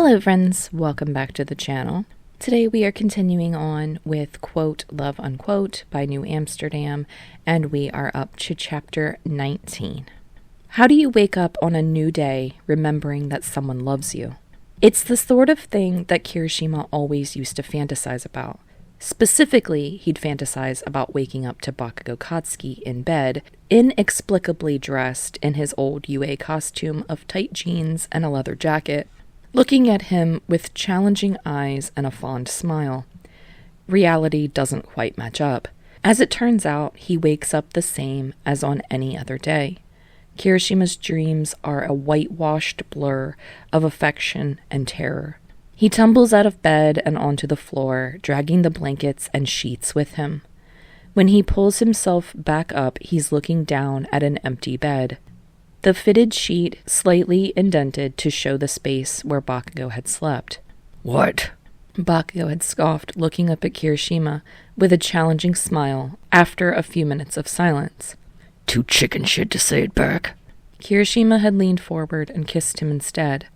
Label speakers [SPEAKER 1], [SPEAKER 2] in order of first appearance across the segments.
[SPEAKER 1] Hello friends, welcome back to the channel. Today we are continuing on with Quote Love Unquote by New Amsterdam, and we are up to chapter 19. How do you wake up on a new day remembering that someone loves you? It's the sort of thing that Kirishima always used to fantasize about. Specifically, he'd fantasize about waking up to Bakugou Katsuki in bed, inexplicably dressed in his old UA costume of tight jeans and a leather jacket, looking at him with challenging eyes and a fond smile. Reality doesn't quite match up. As it turns out, he wakes up the same as on any other day. Kirishima's dreams are a whitewashed blur of affection and terror. He tumbles out of bed and onto the floor, dragging the blankets and sheets with him. When he pulls himself back up, he's looking down at an empty bed. The fitted sheet slightly indented to show the space where Bakugou had slept.
[SPEAKER 2] "What?"
[SPEAKER 1] Bakugou had scoffed, looking up at Kirishima with a challenging smile after a few minutes of silence.
[SPEAKER 2] "Too chicken shit to say it back."
[SPEAKER 1] Kirishima had leaned forward and kissed him instead,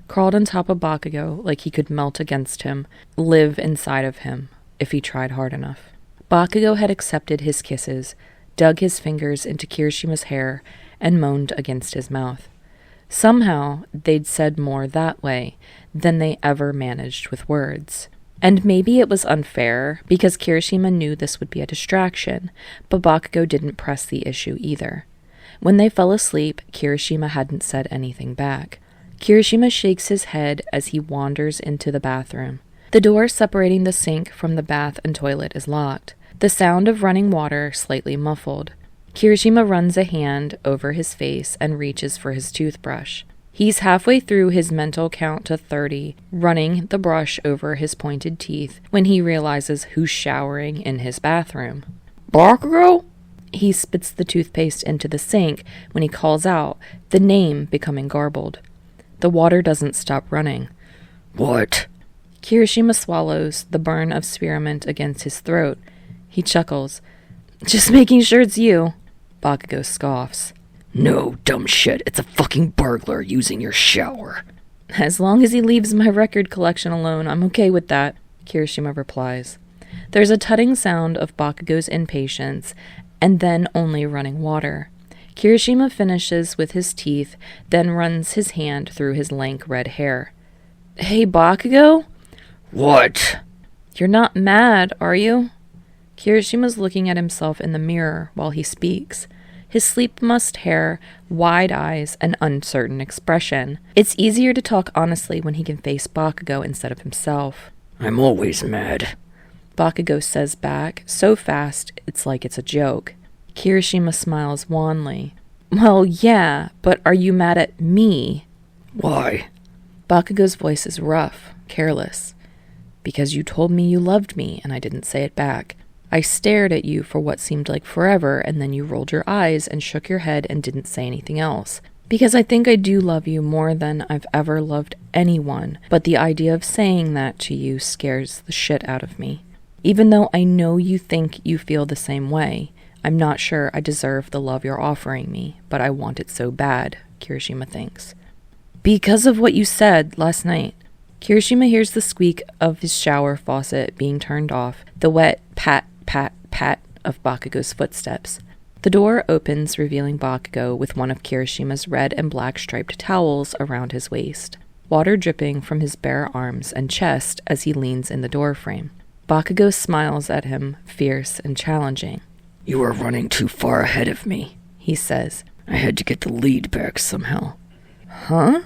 [SPEAKER 1] crawled on top of Bakugou like he could melt against him, live inside of him, if he tried hard enough. Bakugou had accepted his kisses, dug his fingers into Kirishima's hair, and moaned against his mouth. Somehow, they'd said more that way than they ever managed with words. And maybe it was unfair, because Kirishima knew this would be a distraction, but Bakugou didn't press the issue either. When they fell asleep, Kirishima hadn't said anything back. Kirishima shakes his head as he wanders into the bathroom. The door separating the sink from the bath and toilet is locked, the sound of running water slightly muffled. Kirishima runs a hand over his face and reaches for his toothbrush. He's halfway through his mental count to 30, running the brush over his pointed teeth, when he realizes who's showering in his bathroom. "Bakugou?" He spits the toothpaste into the sink when he calls out, the name becoming garbled. The water doesn't stop running.
[SPEAKER 2] "What?"
[SPEAKER 1] Kirishima swallows, the burn of spearmint against his throat. He chuckles. "Just making sure it's you." Bakugou scoffs.
[SPEAKER 2] "No, dumb shit. It's a fucking burglar using your shower."
[SPEAKER 1] "As long as he leaves my record collection alone, I'm okay with that," Kirishima replies. There's a tutting sound of Bakugou's impatience, and then only running water. Kirishima finishes with his teeth, then runs his hand through his lank red hair. "Hey, Bakugou?"
[SPEAKER 2] "What?"
[SPEAKER 1] "You're not mad, are you?" Kirishima's looking at himself in the mirror while he speaks. His sleep-mussed hair, wide eyes, and uncertain expression. It's easier to talk honestly when he can face Bakugou instead of himself.
[SPEAKER 2] "I'm always mad,"
[SPEAKER 1] Bakugou says back, so fast it's like it's a joke. Kirishima smiles wanly. "Well, yeah, but are you mad at me?"
[SPEAKER 2] "Why?"
[SPEAKER 1] Bakugou's voice is rough, careless. "Because you told me you loved me, and I didn't say it back. I stared at you for what seemed like forever, and then you rolled your eyes and shook your head and didn't say anything else. Because I think I do love you more than I've ever loved anyone, but the idea of saying that to you scares the shit out of me. Even though I know you think you feel the same way, I'm not sure I deserve the love you're offering me, but I want it so bad," Kirishima thinks. "Because of what you said last night." Kirishima hears the squeak of his shower faucet being turned off, the wet pat, pat, pat of Bakugou's footsteps. The door opens, revealing Bakugou with one of Kirishima's red and black striped towels around his waist, water dripping from his bare arms and chest as he leans in the doorframe. Bakugou smiles at him, fierce and challenging.
[SPEAKER 2] "You are running too far ahead of me," he says. "I had to get the lead back somehow."
[SPEAKER 1] "Huh?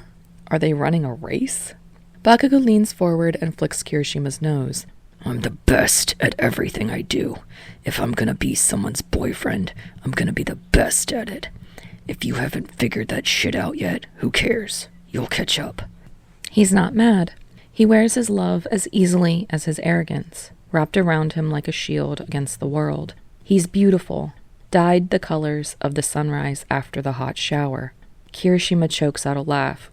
[SPEAKER 1] Are they running a race?" Bakugou leans forward and flicks Kirishima's nose.
[SPEAKER 2] "I'm the best at everything I do. If I'm gonna be someone's boyfriend, I'm gonna be the best at it. If you haven't figured that shit out yet, who cares? You'll catch up."
[SPEAKER 1] He's not mad. He wears his love as easily as his arrogance, wrapped around him like a shield against the world. He's beautiful, dyed the colors of the sunrise after the hot shower. Kirishima chokes out a laugh.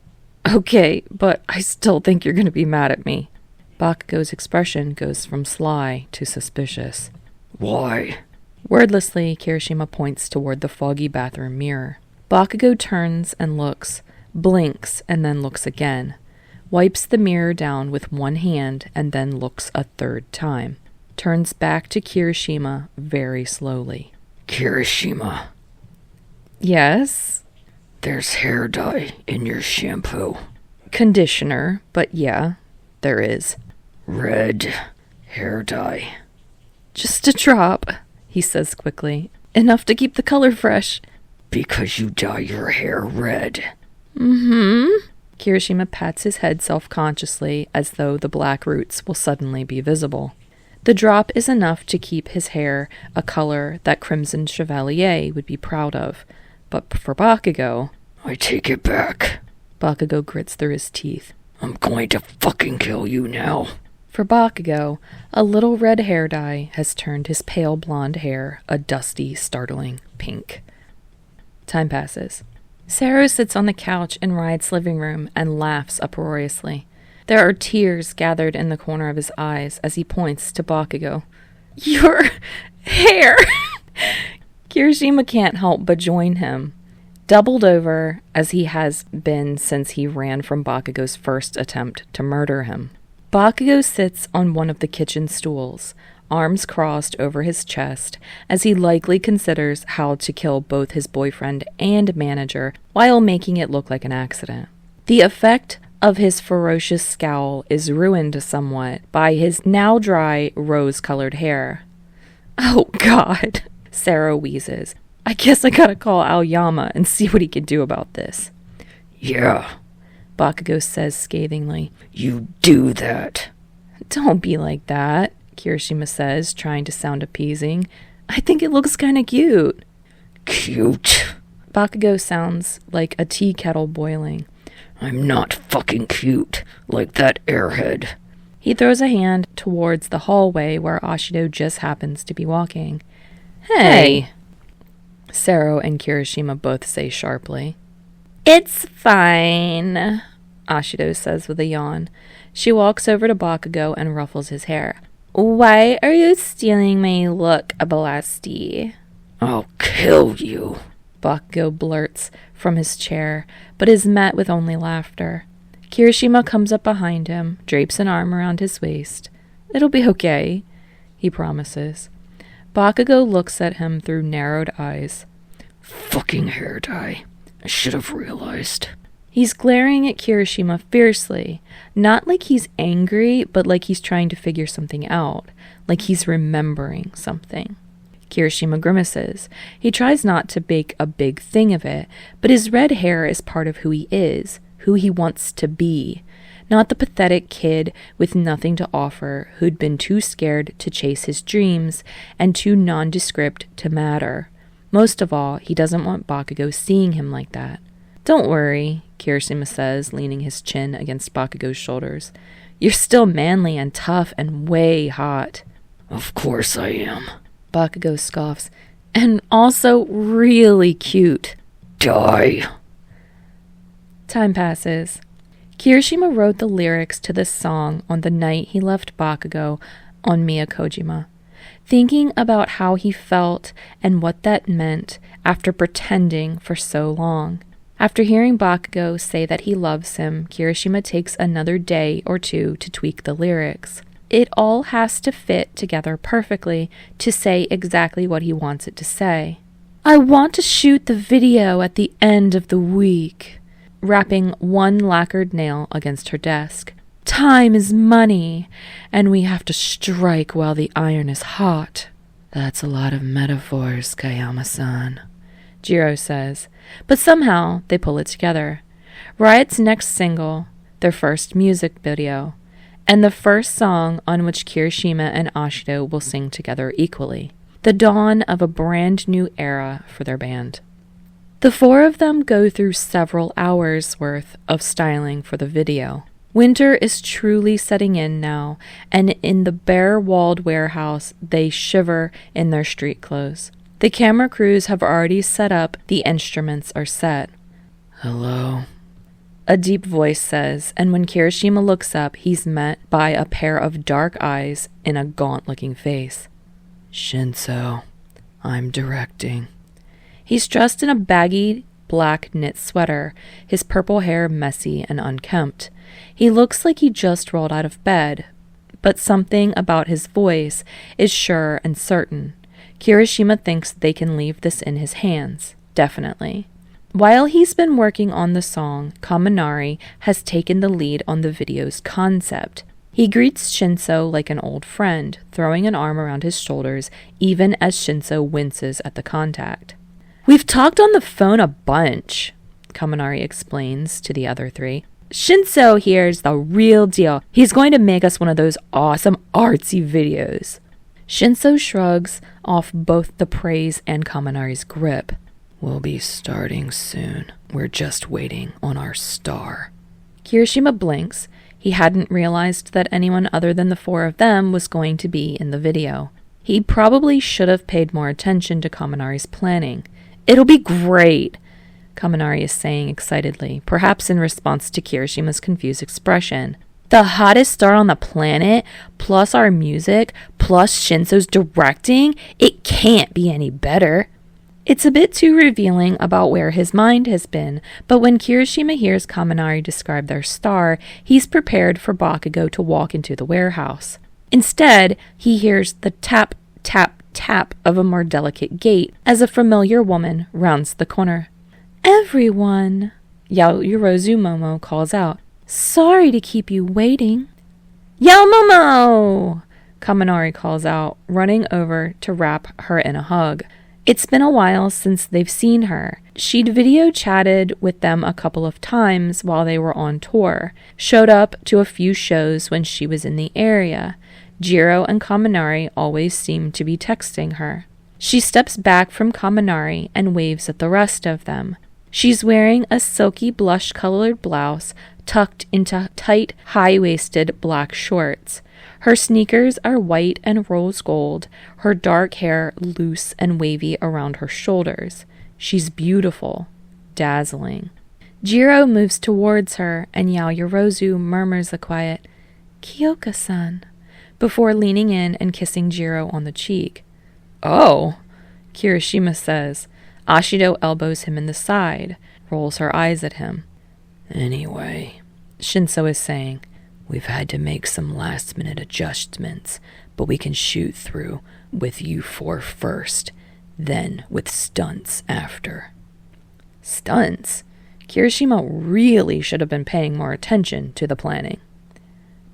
[SPEAKER 1] "Okay, but I still think you're going to be mad at me." Bakugou's expression goes from sly to suspicious.
[SPEAKER 2] "Why?"
[SPEAKER 1] Wordlessly, Kirishima points toward the foggy bathroom mirror. Bakugou turns and looks, blinks, and then looks again. wipes the mirror down with one hand and then looks a third time. Turns back to Kirishima very slowly.
[SPEAKER 2] Kirishima,
[SPEAKER 1] Yes?
[SPEAKER 2] there's hair dye in your shampoo.
[SPEAKER 1] Conditioner, but yeah, there is.
[SPEAKER 2] Red hair dye.
[SPEAKER 1] Just a drop, he says quickly. Enough to keep the color fresh.
[SPEAKER 2] Because you dye your hair red.
[SPEAKER 1] Mm-hmm. Kirishima pats his head self-consciously as though the black roots will suddenly be visible. The drop is enough to keep his hair a color that Crimson Chevalier would be proud of. But for Bakugou...
[SPEAKER 2] I take it back.
[SPEAKER 1] Bakugou grits through his teeth.
[SPEAKER 2] I'm going to fucking kill you now.
[SPEAKER 1] For Bakugou, a little red hair dye has turned his pale blonde hair a dusty, startling pink. Time passes. Sero sits on the couch in Riot's living room and laughs uproariously. There are tears gathered in the corner of his eyes as he points to Bakugou. Your hair! Kirishima can't help but join him, doubled over as he has been since he ran from Bakugou's first attempt to murder him. Bakugou sits on one of the kitchen stools, arms crossed over his chest, as he likely considers how to kill both his boyfriend and manager while making it look like an accident. The effect of his ferocious scowl is ruined somewhat by his now dry, rose-colored hair. Oh, God, Sero wheezes. I guess I gotta call Aoyama and see what he can do about this.
[SPEAKER 2] Yeah,
[SPEAKER 1] Bakugou says scathingly.
[SPEAKER 2] You do that.
[SPEAKER 1] Don't be like that, Kirishima says, trying to sound appeasing. I think it looks kinda cute.
[SPEAKER 2] Cute?
[SPEAKER 1] Bakugou sounds like a tea kettle boiling.
[SPEAKER 2] I'm not fucking cute, like that airhead.
[SPEAKER 1] He throws a hand towards the hallway where Ashido just happens to be walking. Hey! Sero and Kirishima both say sharply. It's fine, Ashido says with a yawn. She walks over to Bakugou and ruffles his hair. Why are you stealing my look, Abalasti?
[SPEAKER 2] I'll kill you,
[SPEAKER 1] Bakugou blurts from his chair, but is met with only laughter. Kirishima comes up behind him, drapes an arm around his waist. It'll be okay, he promises. Bakugou looks at him through narrowed eyes.
[SPEAKER 2] Fucking hair dye. I should have realized.
[SPEAKER 1] He's glaring at Kirishima fiercely, not like he's angry, but like he's trying to figure something out, like he's remembering something. Kirishima grimaces. He tries not to make a big thing of it, but his red hair is part of who he is, who he wants to be, not the pathetic kid with nothing to offer who'd been too scared to chase his dreams and too nondescript to matter. Most of all, he doesn't want Bakugou seeing him like that. Don't worry, Kirishima says, leaning his chin against Bakugou's shoulders. You're still manly and tough and way hot.
[SPEAKER 2] Of course I am.
[SPEAKER 1] Bakugou scoffs. And also really cute.
[SPEAKER 2] Die.
[SPEAKER 1] Time passes. Kirishima wrote the lyrics to this song on the night he left Bakugou on Miyakojima, thinking about how he felt and what that meant after pretending for so long. After hearing Bakugou say that he loves him, Kirishima takes another day or two to tweak the lyrics. It all has to fit together perfectly to say exactly what he wants it to say. I want to shoot the video at the end of the week, rapping one lacquered nail against her desk. Time is money, and we have to strike while the iron is hot. That's a lot of metaphors, Kayama-san, Jiro says, but somehow they pull it together. Riot's next single, their first music video, and the first song on which Kirishima and Ashido will sing together equally. The dawn of a brand new era for their band. The four of them go through several hours worth of styling for the video. Winter is truly setting in now, and in the bare-walled warehouse they shiver in their street clothes. The camera crews have already set up, the instruments are set.
[SPEAKER 2] Hello?
[SPEAKER 1] A deep voice says, and when Kirishima looks up, he's met by a pair of dark eyes in a gaunt-looking face.
[SPEAKER 2] Shinso, I'm directing.
[SPEAKER 1] He's dressed in a baggy black knit sweater, his purple hair messy and unkempt. He looks like he just rolled out of bed, but something about his voice is sure and certain. Kirishima thinks they can leave this in his hands. Definitely. While he's been working on the song, Kaminari has taken the lead on the video's concept. He greets Shinso like an old friend, throwing an arm around his shoulders even as Shinso winces at the contact. "We've talked on the phone a bunch," Kaminari explains to the other three. "Shinso here's the real deal. He's going to make us one of those awesome artsy videos." Shinso shrugs off both the praise and Kaminari's grip.
[SPEAKER 2] "We'll be starting soon. We're just waiting on our star."
[SPEAKER 1] Kirishima blinks. He hadn't realized that anyone other than the four of them was going to be in the video. He probably should have paid more attention to Kaminari's planning. "It'll be great," Kaminari is saying excitedly, perhaps in response to Kirishima's confused expression. "The hottest star on the planet, plus our music, plus Shinso's directing, it can't be any better." It's a bit too revealing about where his mind has been, but when Kirishima hears Kaminari describe their star, he's prepared for Bakugou to walk into the warehouse. Instead, he hears the tap, tap, tap of a more delicate gate as a familiar woman rounds the corner. "Everyone," Yaoyorozu Momo calls out. "Sorry to keep you waiting." "Yao Momo!" Kaminari calls out, running over to wrap her in a hug. It's been a while since they've seen her. She'd video chatted with them a couple of times while they were on tour, showed up to a few shows when she was in the area. Jiro and Kaminari always seem to be texting her. She steps back from Kaminari and waves at the rest of them. She's wearing a silky blush-colored blouse tucked into tight, high-waisted black shorts. Her sneakers are white and rose gold, her dark hair loose and wavy around her shoulders. She's beautiful, dazzling. Jiro moves towards her, and Yaoyorozu murmurs a quiet, "Kyoka-san," before leaning in and kissing Jiro on the cheek. "Oh," Kirishima says. Ashido elbows him in the side, rolls her eyes at him.
[SPEAKER 2] "Anyway,"
[SPEAKER 1] Shinso is saying,
[SPEAKER 2] "we've had to make some last-minute adjustments, but we can shoot through with you four first, then with stunts after."
[SPEAKER 1] Stunts? Kirishima really should have been paying more attention to the planning.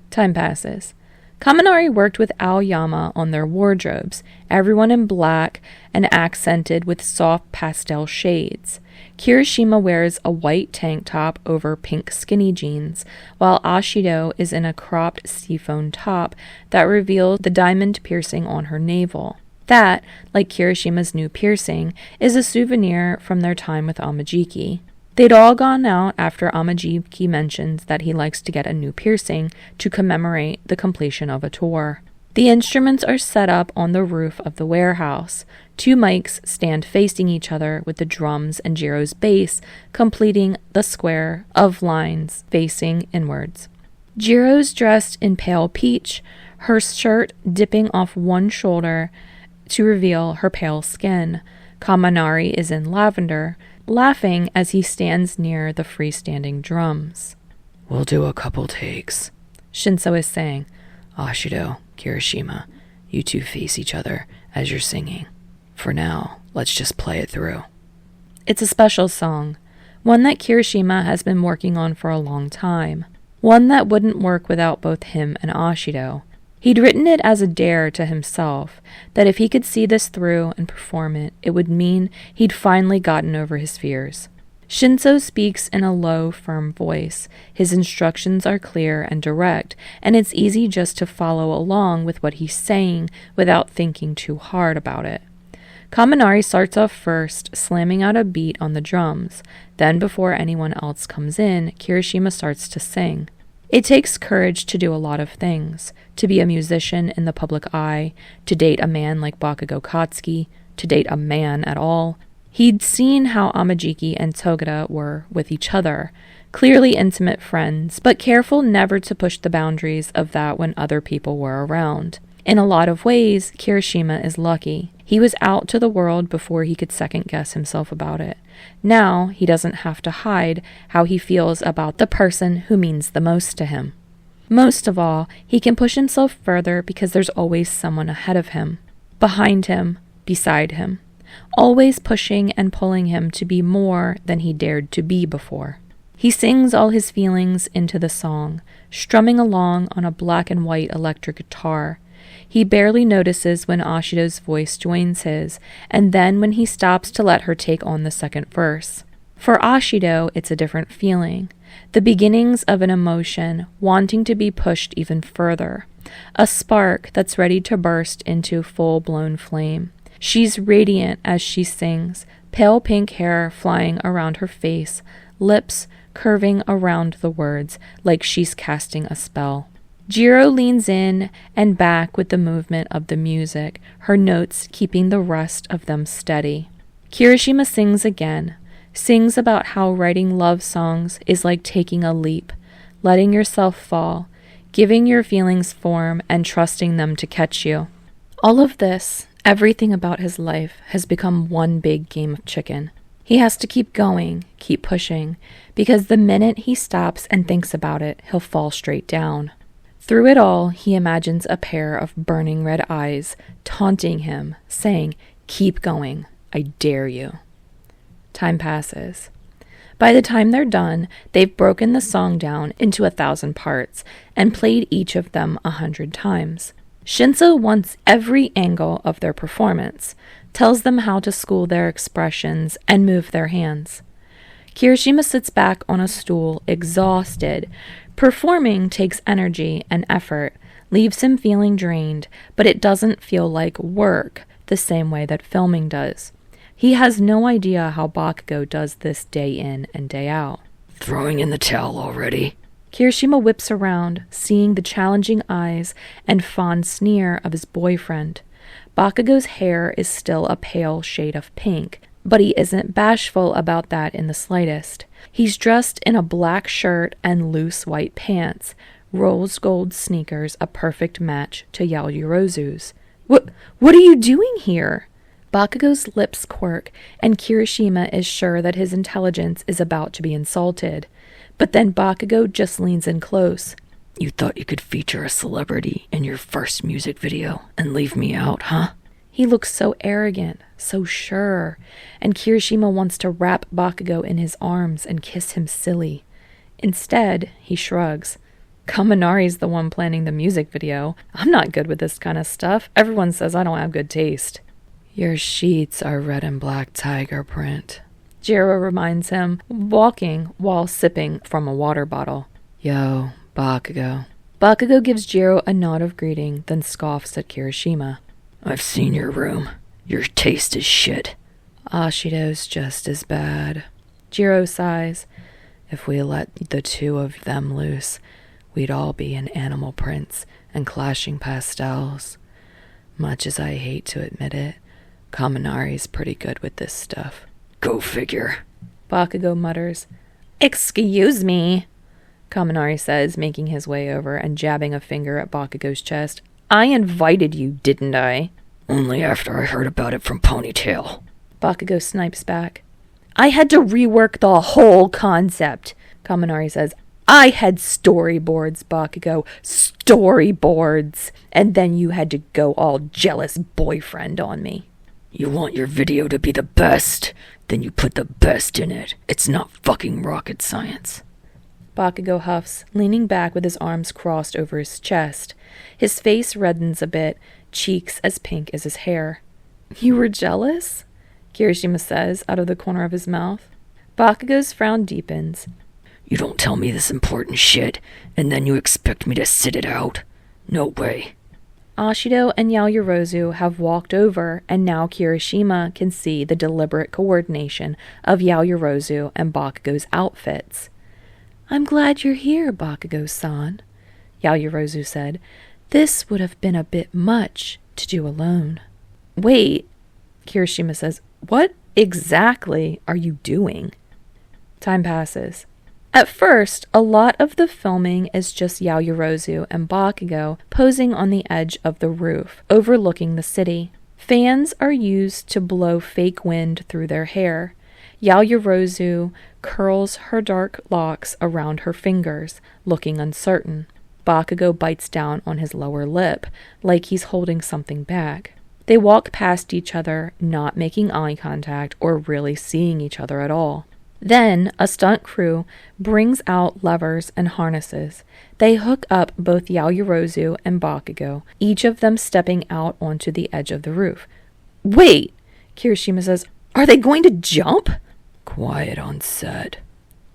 [SPEAKER 1] Time passes. Kaminari worked with Aoyama on their wardrobes, everyone in black and accented with soft pastel shades. Kirishima wears a white tank top over pink skinny jeans, while Ashido is in a cropped seafoam top that reveals the diamond piercing on her navel. That, like Kirishima's new piercing, is a souvenir from their time with Amajiki. They'd all gone out after Amajiki mentions that he likes to get a new piercing to commemorate the completion of a tour. The instruments are set up on the roof of the warehouse. 2 mics stand facing each other with the drums and Jiro's bass completing the square of lines facing inwards. Jiro's dressed in pale peach, her shirt dipping off one shoulder to reveal her pale skin. Kaminari is in lavender, laughing as he stands near the freestanding drums.
[SPEAKER 2] "We'll do a couple takes,"
[SPEAKER 1] Shinso is saying.
[SPEAKER 2] "Ashido, Kirishima, you two face each other as you're singing. For now, let's just play it through."
[SPEAKER 1] It's a special song, one that Kirishima has been working on for a long time, one that wouldn't work without both him and Ashido. He'd written it as a dare to himself, that if he could see this through and perform it, it would mean he'd finally gotten over his fears. Shinso speaks in a low, firm voice. His instructions are clear and direct, and it's easy just to follow along with what he's saying without thinking too hard about it. Kaminari starts off first, slamming out a beat on the drums. Then, before anyone else comes in, Kirishima starts to sing. It takes courage to do a lot of things, to be a musician in the public eye, to date a man like Bakugou Katsuki, to date a man at all. He'd seen how Amajiki and Togata were with each other, clearly intimate friends, but careful never to push the boundaries of that when other people were around. In a lot of ways, Kirishima is lucky. He was out to the world before he could second-guess himself about it. Now he doesn't have to hide how he feels about the person who means the most to him. Most of all, he can push himself further because there's always someone ahead of him, behind him, beside him, always pushing and pulling him to be more than he dared to be before. He sings all his feelings into the song, strumming along on a black and white electric guitar. He barely notices when Ashido's voice joins his, and then when he stops to let her take on the second verse. For Ashido, it's a different feeling. The beginnings of an emotion, wanting to be pushed even further. A spark that's ready to burst into full-blown flame. She's radiant as she sings, pale pink hair flying around her face, lips curving around the words like she's casting a spell. Jiro leans in and back with the movement of the music, her notes keeping the rest of them steady. Kirishima sings again, sings about how writing love songs is like taking a leap, letting yourself fall, giving your feelings form and trusting them to catch you. All of this, everything about his life, has become one big game of chicken. He has to keep going, keep pushing, because the minute he stops and thinks about it, he'll fall straight down. Through it all, he imagines a pair of burning red eyes, taunting him, saying, "Keep going, I dare you." Time passes. By the time they're done, they've broken the song down into 1,000 parts and played each of them 100 times. Shinzo wants every angle of their performance, tells them how to school their expressions and move their hands. Kirishima sits back on a stool, exhausted. Performing takes energy and effort, leaves him feeling drained, but it doesn't feel like work the same way that filming does. He has no idea how Bakugou does this day in and day out.
[SPEAKER 2] Throwing in the towel already?
[SPEAKER 1] Kirishima whips around, seeing the challenging eyes and fond sneer of his boyfriend. Bakugou's hair is still a pale shade of pink, but he isn't bashful about that in the slightest. He's dressed in a black shirt and loose white pants, rose gold sneakers, a perfect match to Yaoyorozu's. What are you doing here? Bakugou's lips quirk, and Kirishima is sure that his intelligence is about to be insulted. But then Bakugou just leans in close.
[SPEAKER 2] You thought you could feature a celebrity in your first music video and leave me out, huh?
[SPEAKER 1] He looks so arrogant, so sure, and Kirishima wants to wrap Bakugou in his arms and kiss him silly. Instead, he shrugs. Kaminari's the one planning the music video. I'm not good with this kind of stuff. Everyone says I don't have good taste. Your sheets are red and black tiger print, Jiro reminds him, walking while sipping from a water bottle. Yo, Bakugou. Bakugou gives Jiro a nod of greeting, then scoffs at Kirishima.
[SPEAKER 2] I've seen your room. Your taste is shit.
[SPEAKER 1] Ashido's just as bad. Jiro sighs. If we let the two of them loose, we'd all be in animal prints and clashing pastels. Much as I hate to admit it, Kaminari's pretty good with this stuff.
[SPEAKER 2] Go figure.
[SPEAKER 1] Bakugou mutters. Excuse me, Kaminari says, making his way over and jabbing a finger at Bakugou's chest. I invited you, didn't I?
[SPEAKER 2] Only after I heard about it from Ponytail.
[SPEAKER 1] Bakugou snipes back. I had to rework the whole concept, Kaminari says. I had storyboards, Bakugou. Storyboards. And then you had to go all jealous boyfriend on me.
[SPEAKER 2] You want your video to be the best? Then you put the best in it. It's not fucking rocket science.
[SPEAKER 1] Bakugou huffs, leaning back with his arms crossed over his chest. His face reddens a bit, cheeks as pink as his hair. You were jealous? Kirishima says, out of the corner of his mouth. Bakugou's frown deepens.
[SPEAKER 2] You don't tell me this important shit, and then you expect me to sit it out? No way.
[SPEAKER 1] Ashido and Yaoyorozu have walked over, and now Kirishima can see the deliberate coordination of Yaoyorozu and Bakugou's outfits. I'm glad you're here, Bakugou-san, Yaoyorozu said. This would have been a bit much to do alone. Wait, Kirishima says, what exactly are you doing? Time passes. At first, a lot of the filming is just Yaoyorozu and Bakugou posing on the edge of the roof, overlooking the city. Fans are used to blow fake wind through their hair. Yaoyorozu curls her dark locks around her fingers, looking uncertain. Bakugou bites down on his lower lip, like he's holding something back. They walk past each other, not making eye contact or really seeing each other at all. Then, a stunt crew brings out levers and harnesses. They hook up both Yaoyorozu and Bakugou, each of them stepping out onto the edge of the roof. "Wait!" Kirishima says. "Are they going to jump?"
[SPEAKER 2] "Quiet on set,"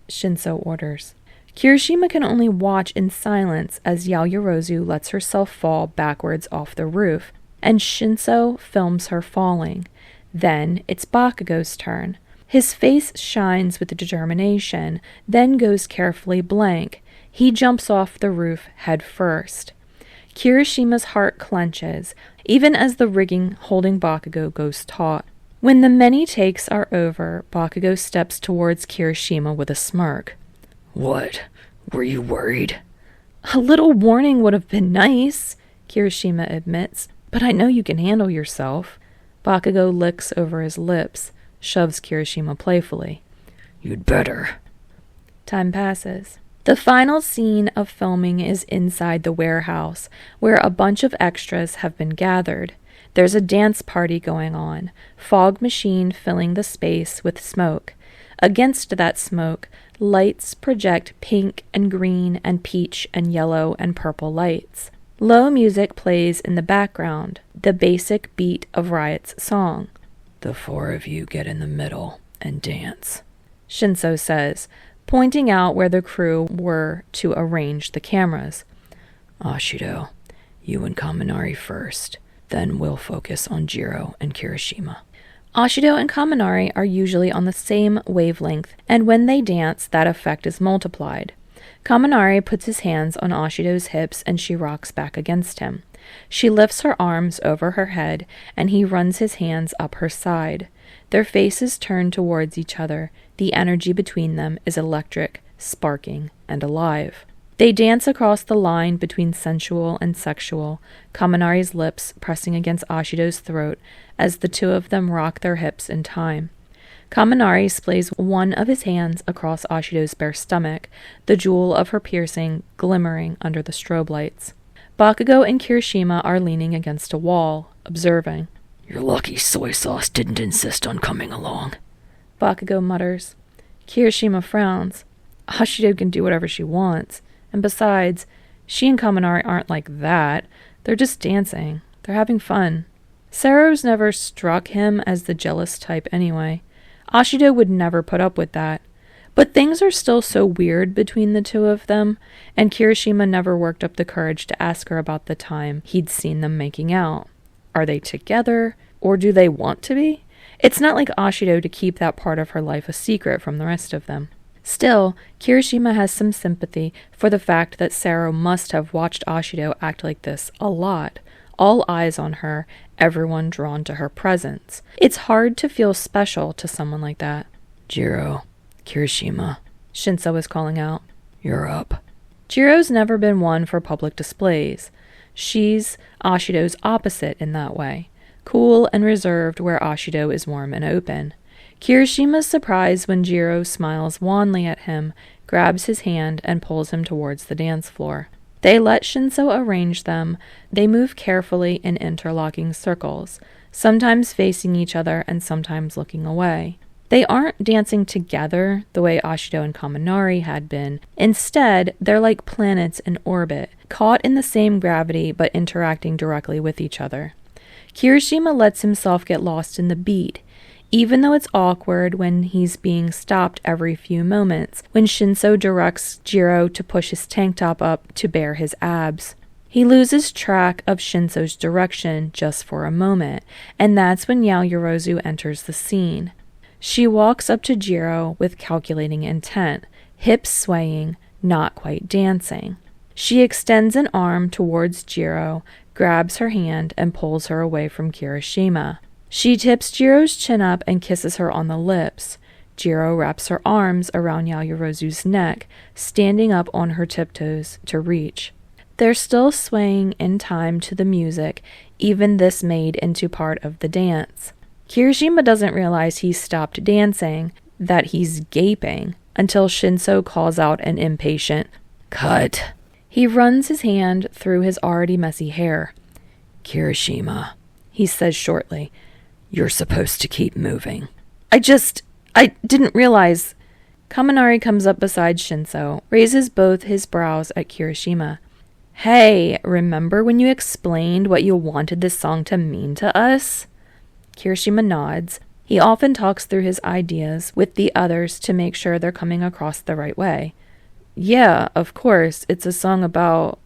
[SPEAKER 1] Shinso orders. Kirishima can only watch in silence as Yaoyorozu lets herself fall backwards off the roof, and Shinso films her falling. Then it's Bakugou's turn. His face shines with determination, then goes carefully blank. He jumps off the roof head first. Kirishima's heart clenches, even as the rigging holding Bakugou goes taut. When the many takes are over, Bakugou steps towards Kirishima with a smirk.
[SPEAKER 2] "What? Were you worried?"
[SPEAKER 1] "A little warning would have been nice," Kirishima admits, "but I know you can handle yourself." Bakugou licks over his lips, shoves Kirishima playfully.
[SPEAKER 2] "You'd better."
[SPEAKER 1] Time passes. The final scene of filming is inside the warehouse, where a bunch of extras have been gathered. There's a dance party going on, fog machine filling the space with smoke. Against that smoke, lights project pink and green and peach and yellow and purple lights. Low music plays in the background, the basic beat of Riot's song.
[SPEAKER 2] "The four of you get in the middle and dance,"
[SPEAKER 1] Shinso says, pointing out where the crew were to arrange the cameras.
[SPEAKER 2] "Ashido, you and Kaminari first, then we'll focus on Jiro and Kirishima."
[SPEAKER 1] Ashido and Kaminari are usually on the same wavelength, and when they dance, that effect is multiplied. Kaminari puts his hands on Ashido's hips and she rocks back against him. She lifts her arms over her head and he runs his hands up her side. Their faces turn towards each other. The energy between them is electric, sparking, and alive. They dance across the line between sensual and sexual, Kaminari's lips pressing against Ashido's throat as the two of them rock their hips in time. Kaminari splays one of his hands across Ashido's bare stomach, the jewel of her piercing glimmering under the strobe lights. Bakugou and Kirishima are leaning against a wall, observing.
[SPEAKER 2] "You're lucky soy sauce didn't insist on coming along,"
[SPEAKER 1] Bakugou mutters. Kirishima frowns. Ashido can do whatever she wants. And besides, she and Kaminari aren't like that. They're just dancing. They're having fun. Sero's never struck him as the jealous type anyway. Ashido would never put up with that. But things are still so weird between the two of them, and Kirishima never worked up the courage to ask her about the time he'd seen them making out. Are they together, or do they want to be? It's not like Ashido to keep that part of her life a secret from the rest of them. Still, Kirishima has some sympathy for the fact that Sero must have watched Ashido act like this a lot. All eyes on her, everyone drawn to her presence. It's hard to feel special to someone like that.
[SPEAKER 2] "Jiro, Kirishima,"
[SPEAKER 1] Shinso is calling out.
[SPEAKER 2] "You're up."
[SPEAKER 1] Jiro's never been one for public displays. She's Ashido's opposite in that way. Cool and reserved where Ashido is warm and open. Kirishima's surprised when Jiro smiles wanly at him, grabs his hand, and pulls him towards the dance floor. They let Shinso arrange them. They move carefully in interlocking circles, sometimes facing each other and sometimes looking away. They aren't dancing together the way Ashido and Kaminari had been. Instead, they're like planets in orbit, caught in the same gravity but interacting directly with each other. Kirishima lets himself get lost in the beat, even though it's awkward when he's being stopped every few moments, when Shinso directs Jiro to push his tank top up to bare his abs. He loses track of Shinso's direction just for a moment, and that's when Yaoyorozu enters the scene. She walks up to Jiro with calculating intent, hips swaying, not quite dancing. She extends an arm towards Jiro, grabs her hand, and pulls her away from Kirishima. She tips Jiro's chin up and kisses her on the lips. Jiro wraps her arms around Yaoyorozu's neck, standing up on her tiptoes to reach. They're still swaying in time to the music, even this made into part of the dance. Kirishima doesn't realize he's stopped dancing, that he's gaping until Shinso calls out an impatient,
[SPEAKER 2] "Cut."
[SPEAKER 1] He runs his hand through his already messy hair.
[SPEAKER 2] "Kirishima,"
[SPEAKER 1] he says shortly,
[SPEAKER 2] "you're supposed to keep moving."
[SPEAKER 1] I didn't realize. Kaminari comes up beside Shinso, raises both his brows at Kirishima. Hey, remember when you explained what you wanted this song to mean to us? Kirishima nods. He often talks through his ideas with the others to make sure they're coming across the right way. Yeah, of course, it's a song about...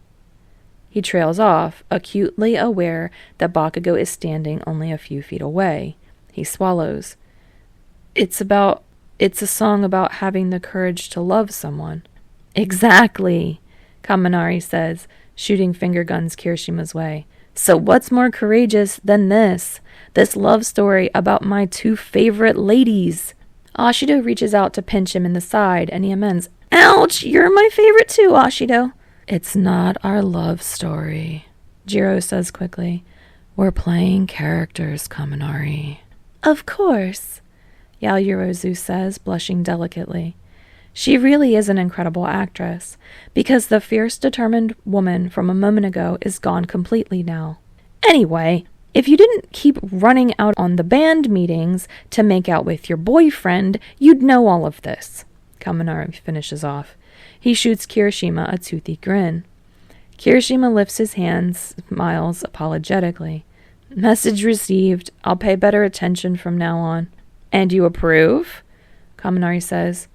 [SPEAKER 1] He trails off, acutely aware that Bakugou is standing only a few feet away. He swallows. It's a song about having the courage to love someone. Exactly, Kaminari says, shooting finger guns Kirishima's way. So what's more courageous than this? This love story about my two favorite ladies. Ashido reaches out to pinch him in the side, and he amends, Ouch, you're my favorite too, Ashido.
[SPEAKER 2] It's not our love story, Jiro says quickly. We're playing characters, Kaminari.
[SPEAKER 1] Of course, Yaoyorozu says, blushing delicately. She really is an incredible actress, because the fierce, determined woman from a moment ago is gone completely now. Anyway, if you didn't keep running out on the band meetings to make out with your boyfriend, you'd know all of this. Kaminari finishes off. He shoots Kirishima a toothy grin. Kirishima lifts his hands, smiles apologetically. Message received. I'll pay better attention from now on. And you approve? Kaminari says.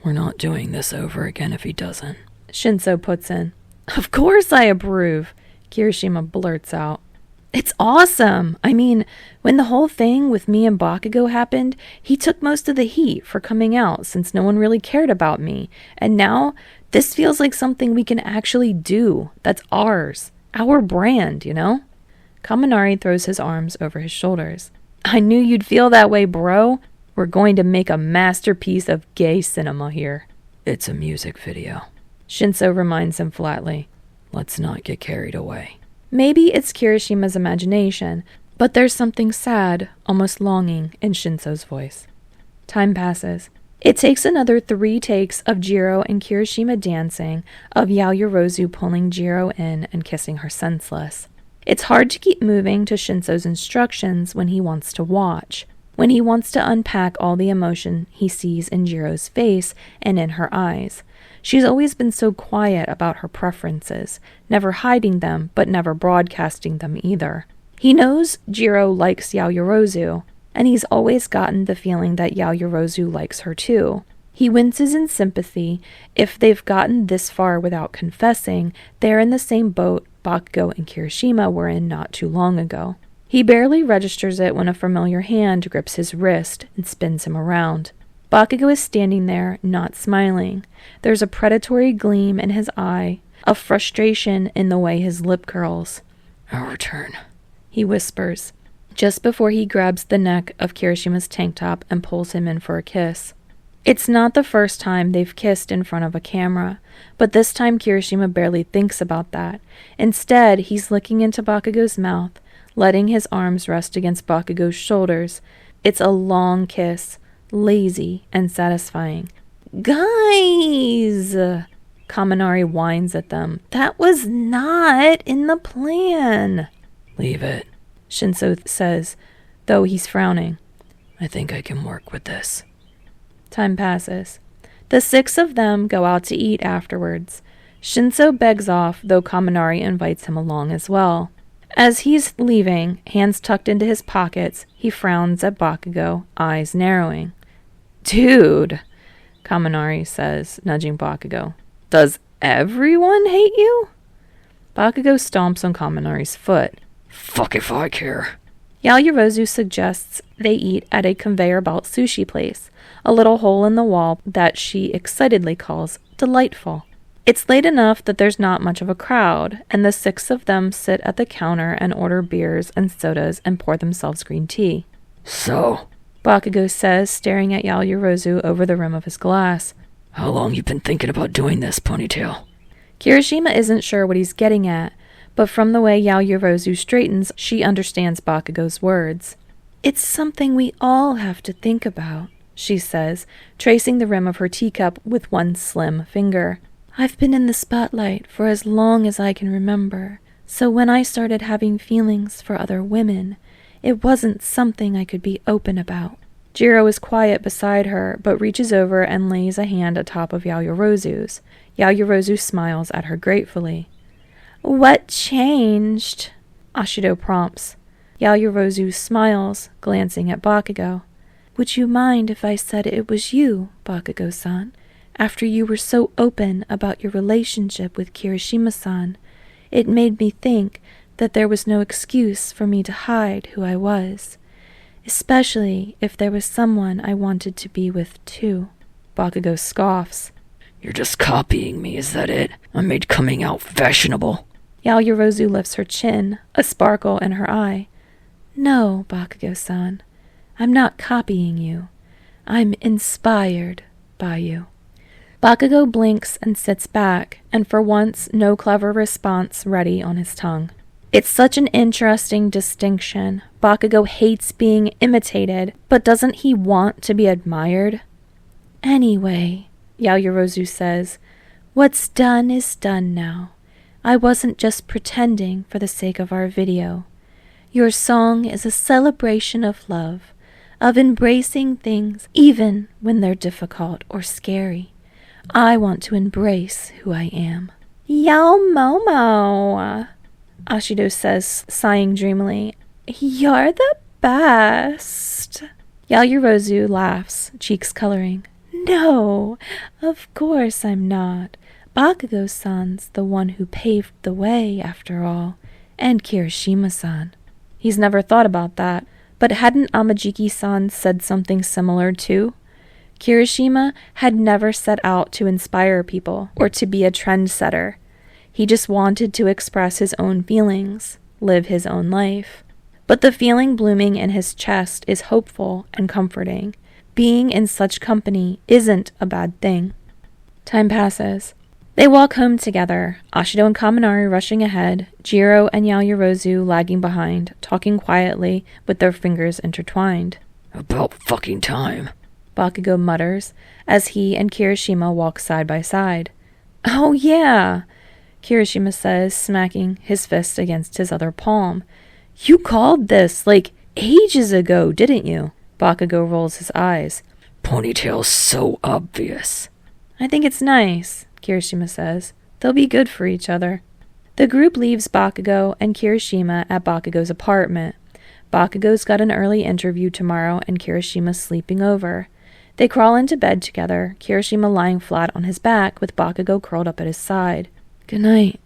[SPEAKER 2] We're not doing this over again if he doesn't.
[SPEAKER 1] Shinso puts in. Of course I approve, Kirishima blurts out. It's awesome. I mean, when the whole thing with me and Bakugou happened, he took most of the heat for coming out since no one really cared about me. And now, this feels like something we can actually do. That's ours. Our brand, you know? Kaminari throws his arms over his shoulders. I knew you'd feel that way, bro. We're going to make a masterpiece of gay cinema here.
[SPEAKER 2] It's a music video.
[SPEAKER 1] Shinso reminds him flatly.
[SPEAKER 2] Let's not get carried away.
[SPEAKER 1] Maybe it's Kirishima's imagination, but there's something sad, almost longing, in Shinso's voice. Time passes. It takes another 3 takes of Jiro and Kirishima dancing, of Yaoyorozu pulling Jiro in and kissing her senseless. It's hard to keep moving to Shinso's instructions when he wants to watch, when he wants to unpack all the emotion he sees in Jiro's face and in her eyes. She's always been so quiet about her preferences, never hiding them, but never broadcasting them either. He knows Jiro likes Yaoyorozu, and he's always gotten the feeling that Yaoyorozu likes her too. He winces in sympathy. If they've gotten this far without confessing, they're in the same boat Bakugou and Kirishima were in not too long ago. He barely registers it when a familiar hand grips his wrist and spins him around. Bakugou is standing there, not smiling. There's a predatory gleam in his eye, a frustration in the way his lip curls.
[SPEAKER 2] Our turn,
[SPEAKER 1] he whispers, just before he grabs the neck of Kirishima's tank top and pulls him in for a kiss. It's not the first time they've kissed in front of a camera, but this time Kirishima barely thinks about that. Instead, he's looking into Bakugou's mouth, letting his arms rest against Bakugou's shoulders. It's a long kiss, lazy and satisfying. Guys! Kaminari whines at them. That was not in the plan.
[SPEAKER 2] Leave it,
[SPEAKER 1] Shinso says, though he's frowning.
[SPEAKER 2] I think I can work with this.
[SPEAKER 1] Time passes. The 6 of them go out to eat afterwards. Shinso begs off, though Kaminari invites him along as well. As he's leaving, hands tucked into his pockets, he frowns at Bakugou, eyes narrowing. Dude, Kaminari says, nudging Bakugou. Does everyone hate you? Bakugou stomps on Kaminari's foot.
[SPEAKER 2] Fuck if I care.
[SPEAKER 1] Yaoyorozu suggests they eat at a conveyor belt sushi place, a little hole in the wall that she excitedly calls delightful. It's late enough that there's not much of a crowd, and the 6 of them sit at the counter and order beers and sodas and pour themselves green tea.
[SPEAKER 2] So,
[SPEAKER 1] Bakugou says, staring at Yaoyorozu over the rim of his glass.
[SPEAKER 2] How long you been thinking about doing this, Ponytail?
[SPEAKER 1] Kirishima isn't sure what he's getting at, but from the way Yaoyorozu straightens, she understands Bakugou's words. It's something we all have to think about, she says, tracing the rim of her teacup with one slim finger. I've been in the spotlight for as long as I can remember, so when I started having feelings for other women, it wasn't something I could be open about. Jiro is quiet beside her, but reaches over and lays a hand atop of Yaoyorozu's. Yaoyorozu smiles at her gratefully. What changed? Ashido prompts. Yaoyorozu smiles, glancing at Bakugo. Would you mind if I said it was you, Bakugo-san? After you were so open about your relationship with Kirishima-san, it made me think that there was no excuse for me to hide who I was, especially if there was someone I wanted to be with too. Bakugo scoffs.
[SPEAKER 2] You're just copying me, is that it? I made coming out fashionable.
[SPEAKER 1] Yaoyorozu lifts her chin, a sparkle in her eye. No, Bakugo-san, I'm not copying you. I'm inspired by you. Bakugo blinks and sits back, and for once no clever response ready on his tongue. It's such an interesting distinction. Bakugo hates being imitated, but doesn't he want to be admired? Anyway, Yaoyorozu says, what's done is done now. I wasn't just pretending for the sake of our video. Your song is a celebration of love, of embracing things even when they're difficult or scary. I want to embrace who I am. Yao Momo, Ashido says, sighing dreamily. You're the best. Yaoyorozu laughs, cheeks coloring. No, of course I'm not. Bakugo-san's the one who paved the way, after all, and Kirishima-san. He's never thought about that, but hadn't Amajiki-san said something similar too? Kirishima had never set out to inspire people or to be a trendsetter. He just wanted to express his own feelings, live his own life. But the feeling blooming in his chest is hopeful and comforting. Being in such company isn't a bad thing. Time passes. They walk home together, Ashido and Kaminari rushing ahead, Jiro and Yaoyorozu lagging behind, talking quietly with their fingers intertwined.
[SPEAKER 2] About fucking time,
[SPEAKER 1] Bakugo mutters as he and Kirishima walk side by side. Oh yeah, Kirishima says, smacking his fist against his other palm. You called this, like, ages ago, didn't you? Bakugo rolls his eyes.
[SPEAKER 2] Ponytail's so obvious.
[SPEAKER 1] I think it's nice, Kirishima says. They'll be good for each other. The group leaves Bakugo and Kirishima at Bakugo's apartment. Bakugo's got an early interview tomorrow and Kirishima's sleeping over. They crawl into bed together, Kirishima lying flat on his back with Bakugo curled up at his side. Good night,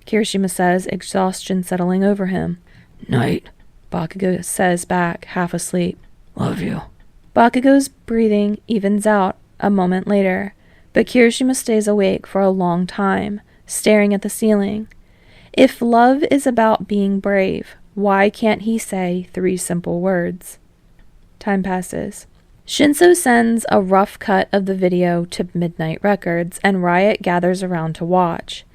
[SPEAKER 1] Kirishima says, exhaustion settling over him.
[SPEAKER 2] Night,
[SPEAKER 1] Bakugo says back, half asleep.
[SPEAKER 2] Love you.
[SPEAKER 1] Bakugo's breathing evens out a moment later, but Kirishima stays awake for a long time, staring at the ceiling. If love is about being brave, why can't he say 3 simple words? Time passes. Shinso sends a rough cut of the video to Midnight Records, and Riot gathers around to watch.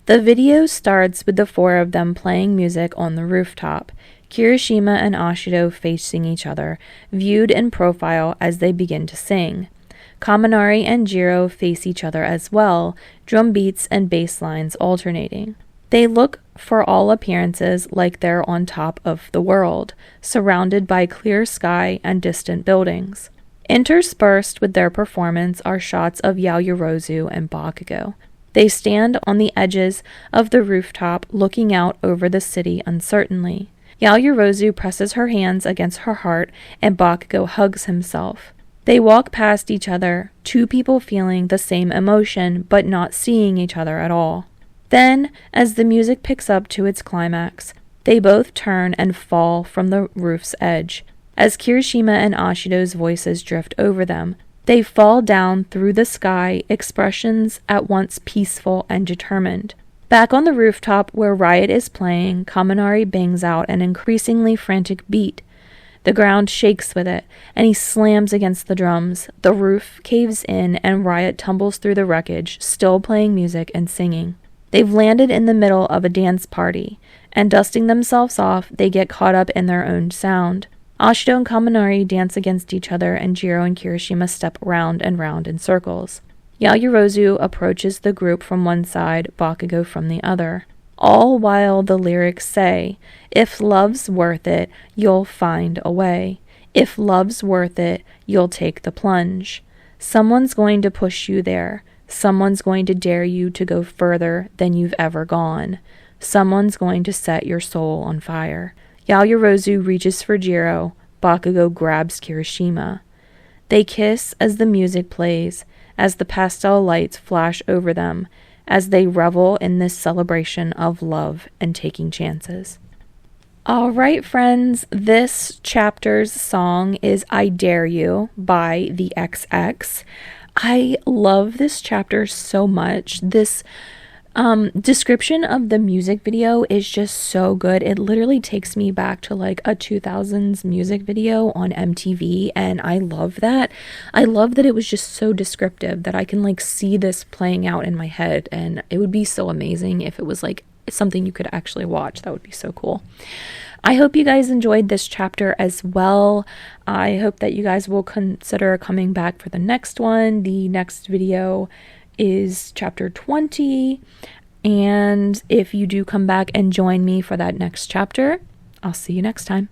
[SPEAKER 1] The video starts with the 4 of them playing music on the rooftop, Kirishima and Ashido facing each other, viewed in profile as they begin to sing. Kaminari and Jiro face each other as well, drum beats and bass lines alternating. They look, for all appearances, like they're on top of the world, surrounded by clear sky and distant buildings. Interspersed with their performance are shots of Yaoyorozu and Bakugo. They stand on the edges of the rooftop looking out over the city uncertainly. Yaoyorozu presses her hands against her heart and Bakugo hugs himself. They walk past each other, 2 people feeling the same emotion but not seeing each other at all. Then, as the music picks up to its climax, they both turn and fall from the roof's edge. As Kirishima and Ashido's voices drift over them, they fall down through the sky, expressions at once peaceful and determined. Back on the rooftop where Riot is playing, Kaminari bangs out an increasingly frantic beat. The ground shakes with it, and he slams against the drums. The roof caves in, and Riot tumbles through the wreckage, still playing music and singing. They've landed in the middle of a dance party, and dusting themselves off, they get caught up in their own sound. Ashido and Kaminari dance against each other, and Jiro and Kirishima step round and round in circles. Yaoyorozu approaches the group from one side, Bakugou from the other. All while the lyrics say, "If love's worth it, you'll find a way. If love's worth it, you'll take the plunge. Someone's going to push you there. Someone's going to dare you to go further than you've ever gone. Someone's going to set your soul on fire." Yaoyorozu reaches for Jiro. Bakugou grabs Kirishima. They kiss as the music plays, as the pastel lights flash over them, as they revel in this celebration of love and taking chances. All right, friends, this chapter's song is I Dare You by the XX. I love this chapter so much. This description of the music video is just so good. It literally takes me back to like a 2000s music video on MTV, and I love that. I love that it was just so descriptive that I can like see this playing out in my head, and it would be so amazing if it was like something you could actually watch. That would be so cool. I hope you guys enjoyed this chapter as well. I hope that you guys will consider coming back for the next one. The next video is chapter 20, and if you do come back and join me for that next chapter, I'll see you next time.